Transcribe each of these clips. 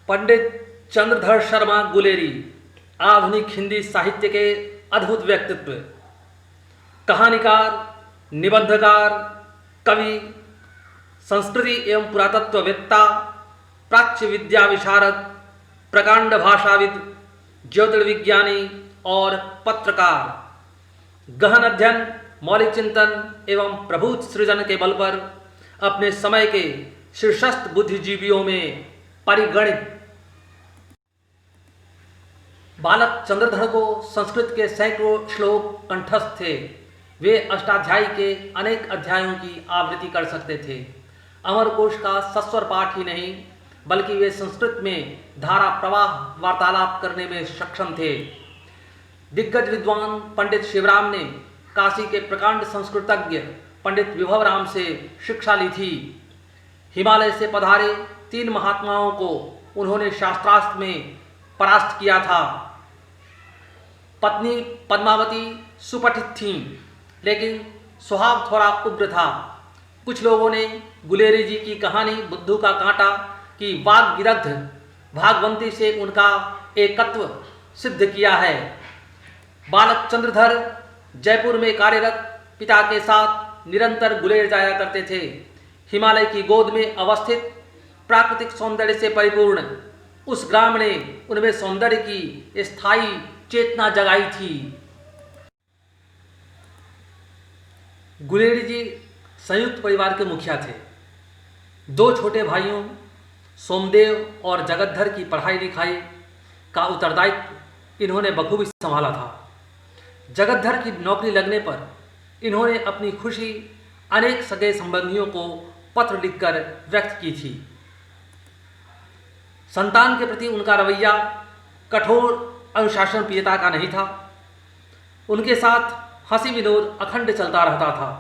पंडित चंद्रधर शर्मा गुलेरी आधुनिक हिंदी साहित्य के अद्भुत व्यक्तित्व, कहानीकार, निबंधकार, कवि, संस्कृति एवं पुरातत्ववेत्ता, प्राच्य विद्या विशारद, प्रकांड भाषाविद, ज्योतिर्विज्ञानी और पत्रकार। गहन अध्ययन, मौलिक चिंतन एवं प्रभुत सृजन के बल पर अपने समय के शीर्षस्थ बुद्धिजीवियों में परिगणित। बालक चंद्रधर को संस्कृत के सैकड़ों श्लोक कंठस्थ थे। वे अष्टाध्यायी के अनेक अध्यायों की आवृत्ति कर सकते थे। अमरकोश का सस्वर पाठ ही नहीं, बल्कि वे संस्कृत में धारा प्रवाह वार्तालाप करने में सक्षम थे। दिग्गज विद्वान पंडित शिवराम ने काशी के प्रकांड संस्कृतज्ञ पंडित विभव राम से शिक्षा ली थी। हिमालय से पधारे 3 महात्माओं को उन्होंने शास्त्रास्त्र में परास्त किया था। पत्नी पद्मावती सुपठित थीं, लेकिन स्वभाव थोड़ा उग्र था। कुछ लोगों ने गुलेरी जी की कहानी बुद्धू का कांटा की वाग्विदग्ध भागवंती से उनका एकत्व सिद्ध किया है। बालक चंद्रधर जयपुर में कार्यरत पिता के साथ निरंतर गुलेर जाया करते थे। हिमालय की गोद में अवस्थित प्राकृतिक सौंदर्य से परिपूर्ण उस ग्राम ने उनमें सौंदर्य की स्थायी चेतना जगाई थी। गुलेरी जी संयुक्त परिवार के मुखिया थे। 2 छोटे भाइयों सोमदेव और जगद्धर की पढ़ाई लिखाई का उत्तरदायित्व इन्होंने बखूबी संभाला था। जगद्धर की नौकरी लगने पर इन्होंने अपनी खुशी अनेक सगे संबंधियों को पत्र लिखकर व्यक्त की थी। संतान के प्रति उनका रवैया कठोर अनुशासन प्रियता का नहीं था। उनके साथ हंसी विनोद अखंड चलता रहता था।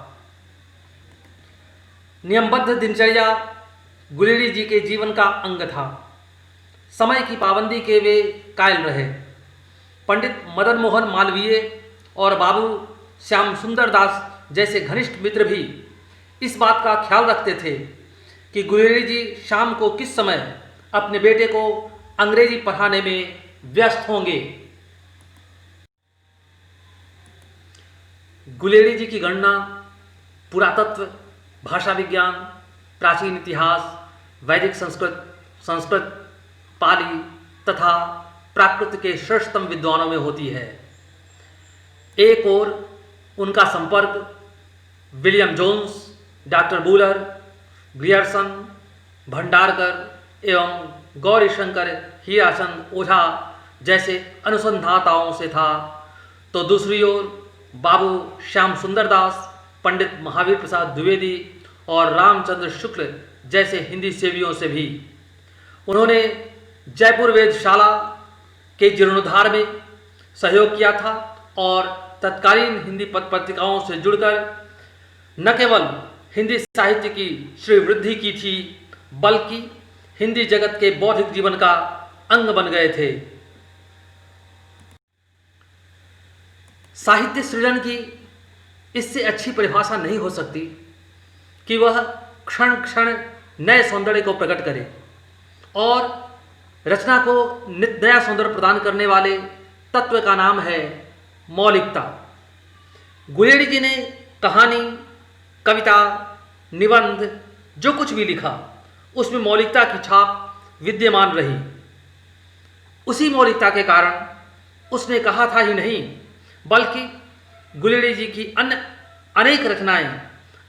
नियमबद्ध दिनचर्या गुलेरी जी के जीवन का अंग था। समय की पाबंदी के वे कायल रहे। पंडित मदन मोहन मालवीय और बाबू श्याम सुंदर दास जैसे घनिष्ठ मित्र भी इस बात का ख्याल रखते थे कि गुलेरी जी शाम को किस समय अपने बेटे को अंग्रेजी पढ़ाने में व्यस्त होंगे। गुलेरी जी की गणना पुरातत्व, भाषा विज्ञान, प्राचीन इतिहास, वैदिक संस्कृत, पाली तथा प्राकृत के श्रेष्ठतम विद्वानों में होती है। एक और उनका संपर्क William Jones, doctor Buhler, Grierson, Bhandarkar एवं गौरीशंकर हीराचंद ओझा जैसे अनुसंधाताओं से था, तो दूसरी ओर बाबू श्याम सुंदर दास, पंडित महावीर प्रसाद द्विवेदी और रामचंद्र शुक्ल जैसे हिंदी सेवियों से भी। उन्होंने जयपुर वेधशाला के जीर्णोद्धार में सहयोग किया था और तत्कालीन हिंदी पत्रिकाओं से जुड़कर न केवल हिंदी साहित्य की श्रीवृद्धि की थी, बल्कि हिंदी जगत के बौद्धिक जीवन का अंग बन गए थे। साहित्य सृजन की इससे अच्छी परिभाषा नहीं हो सकती कि वह क्षण क्षण नए सौंदर्य को प्रकट करे और रचना को नित नया सौंदर्य प्रदान करने वाले तत्व का नाम है मौलिकता। गुलेरी जी ने कहानी, कविता, निबंध जो कुछ भी लिखा उसमें मौलिकता की छाप विद्यमान रही। उसी मौलिकता के कारण उसने कहा था ही नहीं, बल्कि गुलेरी जी की अन्य अनेक रचनाएं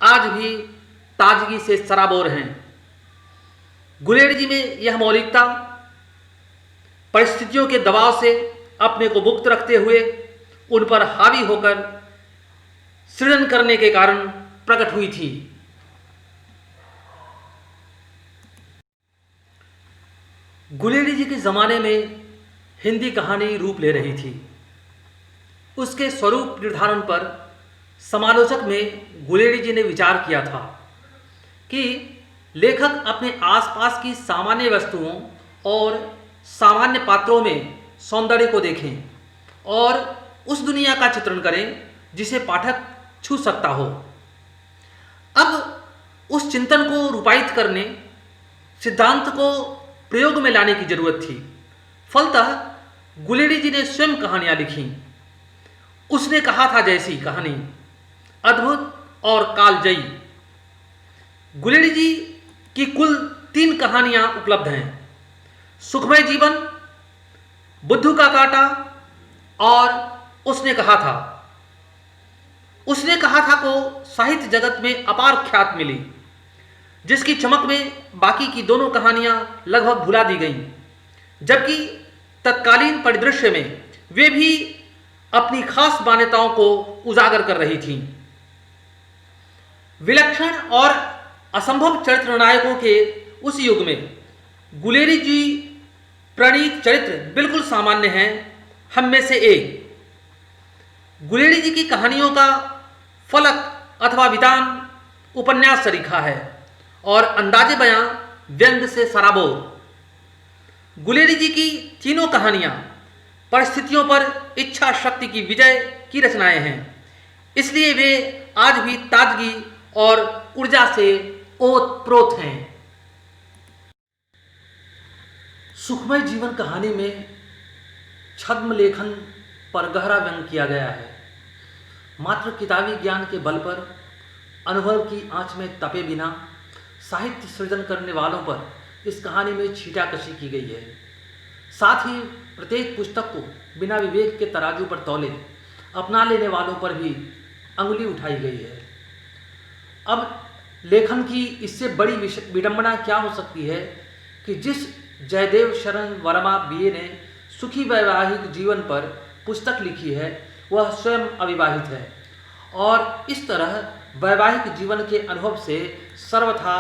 आज भी ताजगी से सराबोर हैं। गुलेरी जी में यह मौलिकता परिस्थितियों के दबाव से अपने को मुक्त रखते हुए उन पर हावी होकर सृजन करने के कारण प्रकट हुई थी। गुलेरी जी के ज़माने में हिंदी कहानी रूप ले रही थी। उसके स्वरूप निर्धारण पर समालोचक में गुलेरी जी ने विचार किया था कि लेखक अपने आसपास की सामान्य वस्तुओं और सामान्य पात्रों में सौंदर्य को देखें और उस दुनिया का चित्रण करें जिसे पाठक छू सकता हो। अब उस चिंतन को रूपायित करने, सिद्धांत को प्रयोग में लाने की जरूरत थी। फलतः गुलेरी जी ने स्वयं कहानियां लिखी। उसने कहा था जैसी कहानी अद्भुत और कालजयी। गुलेरी जी की कुल 3 कहानियां उपलब्ध हैं, सुखमय जीवन, बुद्धू का कांटा और उसने कहा था। उसने कहा था को साहित्य जगत में अपार ख्यात मिली, जिसकी चमक में बाकी की दोनों कहानियां लगभग भुला दी गईं, जबकि तत्कालीन परिदृश्य में वे भी अपनी खास मान्यताओं को उजागर कर रही थीं। विलक्षण और असंभव चरित्र नायकों के उस युग में गुलेरी जी प्रणीत चरित्र बिल्कुल सामान्य हैं, हम में से एक। गुलेरी जी की कहानियों का फलक अथवा वितान उपन्यास सरीखा है और अंदाजे बयां व्यंग से सराबोर। गुलेरी जी की तीनों कहानियां परिस्थितियों पर इच्छा शक्ति की विजय की रचनाएं हैं, इसलिए वे आज भी ताजगी और ऊर्जा से ओतप्रोत हैं। सुखमय जीवन कहानी में छद्म लेखन पर गहरा व्यंग किया गया है। मात्र किताबी ज्ञान के बल पर अनुभव की आंच में तपे बिना साहित्य सृजन करने वालों पर इस कहानी में छींटाकशी की गई है। साथ ही प्रत्येक पुस्तक को बिना विवेक के तराजू पर तौले अपना लेने वालों पर भी अंगुली उठाई गई है। अब लेखन की इससे बड़ी विडंबना क्या हो सकती है कि जिस जयदेव शरण वर्मा बीए ने सुखी वैवाहिक जीवन पर पुस्तक लिखी है वह स्वयं अविवाहित है और इस तरह वैवाहिक जीवन के अनुभव से सर्वथा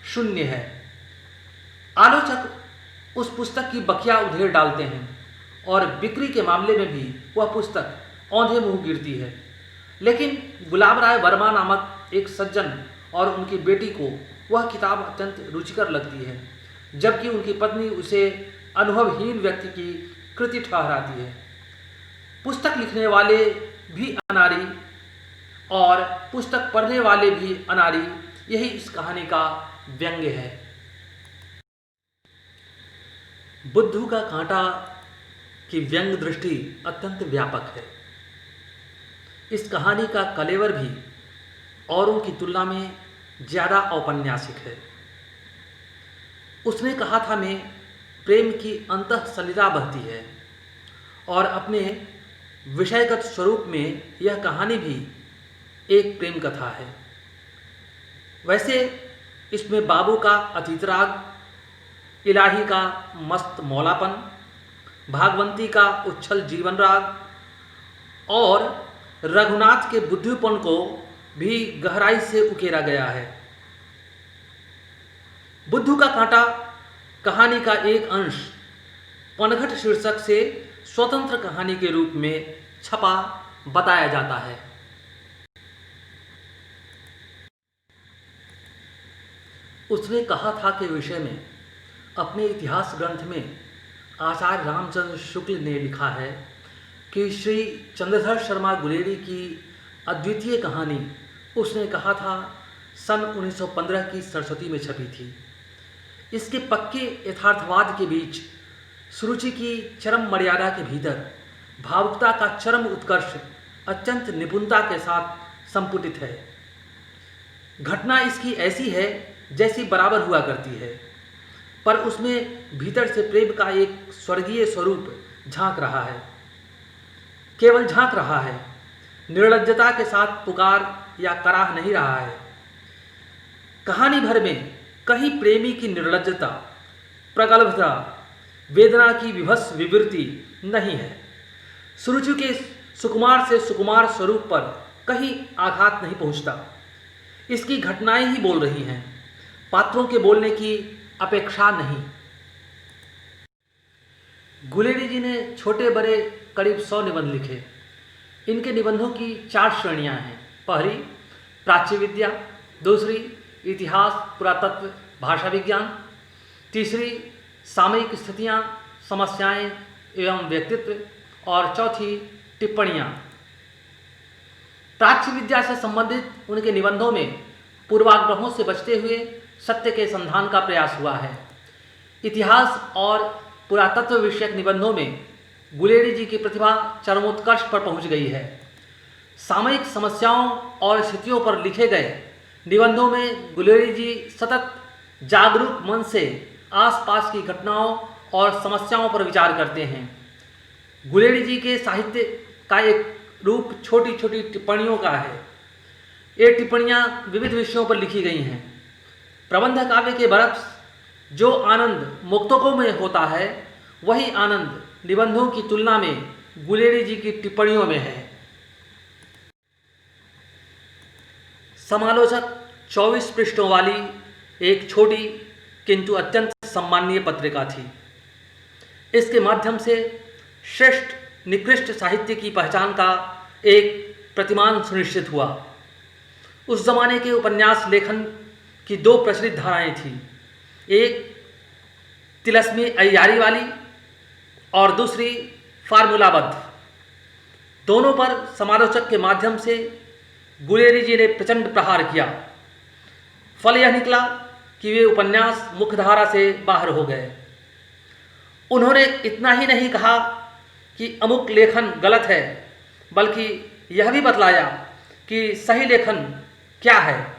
शून्य है। आलोचक उस पुस्तक की बकिया उधेड़ डालते हैं और बिक्री के मामले में भी वह पुस्तक औंधे मुंह गिरती है। लेकिन गुलाब राय वर्मा नामक एक सज्जन और उनकी बेटी को वह किताब अत्यंत रुचिकर लगती है, जबकि उनकी पत्नी उसे अनुभवहीन व्यक्ति की कृति ठहराती है। पुस्तक लिखने वाले भी अनाड़ी और पुस्तक पढ़ने वाले भी अनाड़ी, यही इस कहानी का व्यंग्य है। बुद्धू का कांटा की व्यंग दृष्टि अत्यंत व्यापक है। इस कहानी का कलेवर भी औरों की तुलना में ज़्यादा औपन्यासिक है। उसने कहा था में प्रेम की अंतःसलिला बहती है और अपने विषयगत स्वरूप में यह कहानी भी एक प्रेम कथा है। वैसे इसमें बाबू का अतीतराग, इलाही का मस्त मौलापन, भागवंती का उच्छल जीवन राग और रघुनाथ के बुद्धिपन को भी गहराई से उकेरा गया है। बुद्धू का कांटा कहानी का एक अंश पनघट शीर्षक से स्वतंत्र कहानी के रूप में छपा बताया जाता है। उसने कहा था के विषय में अपने इतिहास ग्रंथ में आचार्य रामचंद्र शुक्ल ने लिखा है कि श्री चंद्रधर शर्मा गुलेरी की अद्वितीय कहानी उसने कहा था सन 1915 की सरस्वती में छपी थी। इसके पक्के यथार्थवाद के बीच सुरुचि की चरम मर्यादा के भीतर भावुकता का चरम उत्कर्ष अत्यंत निपुणता के साथ संपुटित है। घटना इसकी ऐसी है जैसी बराबर हुआ करती है, पर उसमें भीतर से प्रेम का एक स्वर्गीय स्वरूप झांक रहा है। केवल झांक रहा है, निर्लज्जता के साथ पुकार या कराह नहीं रहा है। कहानी भर में कहीं प्रेमी की निर्लज्जता, प्रगल्भता, वेदना की विभत्स विवृत्ति नहीं है। सुरुचि के सुकुमार से सुकुमार स्वरूप पर कहीं आघात नहीं पहुंचता। इसकी घटनाएं ही बोल रही हैं, पात्रों के बोलने की अपेक्षा नहीं। गुलेरी जी ने छोटे बड़े करीब 100 निबंध लिखे। इनके निबंधों की 4 श्रेणियां हैं। पहली प्राच्य विद्या, दूसरी इतिहास पुरातत्व भाषा विज्ञान, तीसरी सामयिक स्थितियां समस्याएं एवं व्यक्तित्व और चौथी टिप्पणियां। प्राच्य विद्या से संबंधित उनके निबंधों में पूर्वाग्रहों से बचते हुए सत्य के संधान का प्रयास हुआ है। इतिहास और पुरातत्व विषयक निबंधों में गुलेरी जी की प्रतिभा चरमोत्कर्ष पर पहुंच गई है। सामयिक समस्याओं और स्थितियों पर लिखे गए निबंधों में गुलेरी जी सतत जागरूक मन से आसपास की घटनाओं और समस्याओं पर विचार करते हैं। गुलेरी जी के साहित्य का एक रूप छोटी छोटी टिप्पणियों का है। ये टिप्पणियाँ विविध विषयों पर लिखी गई हैं। प्रबंध काव्य के बरक्स जो आनंद मुक्तकों में होता है, वही आनंद निबंधों की तुलना में गुलेरी जी की टिप्पणियों में है। समालोचक 24 पृष्ठों वाली एक छोटी किंतु अत्यंत सम्माननीय पत्रिका थी। इसके माध्यम से श्रेष्ठ निकृष्ट साहित्य की पहचान का एक प्रतिमान सुनिश्चित हुआ। उस जमाने के उपन्यास लेखन की दो प्रचलित धाराएं थीं, एक तिलस्मी अय्यारी वाली और दूसरी फार्मूलाबद्ध। दोनों पर समालोचक के माध्यम से गुलेरी जी ने प्रचंड प्रहार किया। फल यह निकला कि वे उपन्यास मुख्यधारा से बाहर हो गए। उन्होंने इतना ही नहीं कहा कि अमुक लेखन गलत है, बल्कि यह भी बतलाया कि सही लेखन क्या है।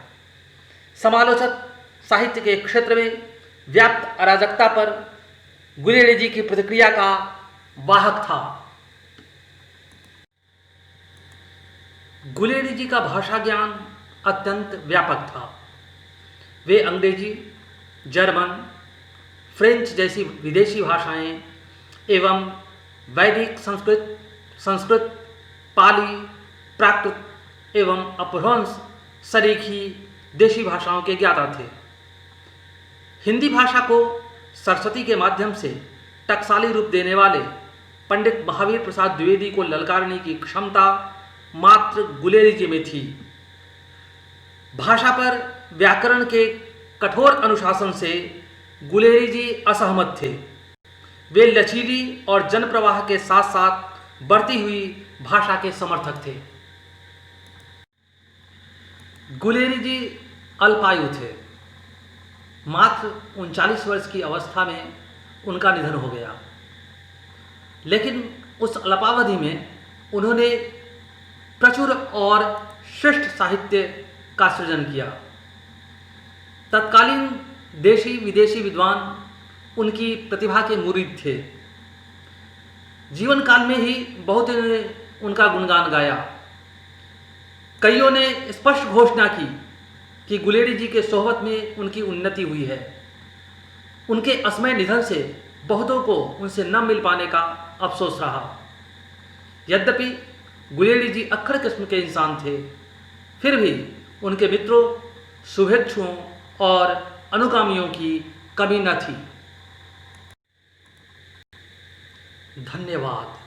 समालोचक साहित्य के क्षेत्र में व्याप्त अराजकता पर गुलेरी जी की प्रतिक्रिया का वाहक था। गुलेरी जी का भाषा ज्ञान अत्यंत व्यापक था। वे अंग्रेजी, जर्मन, फ्रेंच जैसी विदेशी भाषाएं एवं वैदिक संस्कृत, पाली, प्राकृत एवं अपभ्रंश सरीखी देशी भाषाओं के ज्ञाता थे। हिंदी भाषा को सरस्वती के माध्यम से टकसाली रूप देने वाले पंडित महावीर प्रसाद द्विवेदी को ललकारने की क्षमता मात्र गुलेरी जी में थी। भाषा पर व्याकरण के कठोर अनुशासन से गुलेरी जी असहमत थे। वे लचीली और जनप्रवाह के साथ साथ बढ़ती हुई भाषा के समर्थक थे। गुलेरी जी अल्पायु थे। मात्र 39 वर्ष की अवस्था में उनका निधन हो गया। लेकिन उस अल्पावधि में उन्होंने प्रचुर और श्रेष्ठ साहित्य का सृजन किया। तत्कालीन देशी विदेशी विद्वान उनकी प्रतिभा के मुरीद थे। जीवन काल में ही बहुत ने उनका गुणगान गाया। कईयों ने स्पष्ट घोषणा की कि गुलेरी जी के सोहबत में उनकी उन्नति हुई है। उनके असमय निधन से बहुतों को उनसे न मिल पाने का अफसोस रहा। यद्यपि गुलेरी जी अक्खड़ किस्म के इंसान थे, फिर भी उनके मित्रों, शुभेच्छुओं और अनुगामियों की कमी न थी। धन्यवाद।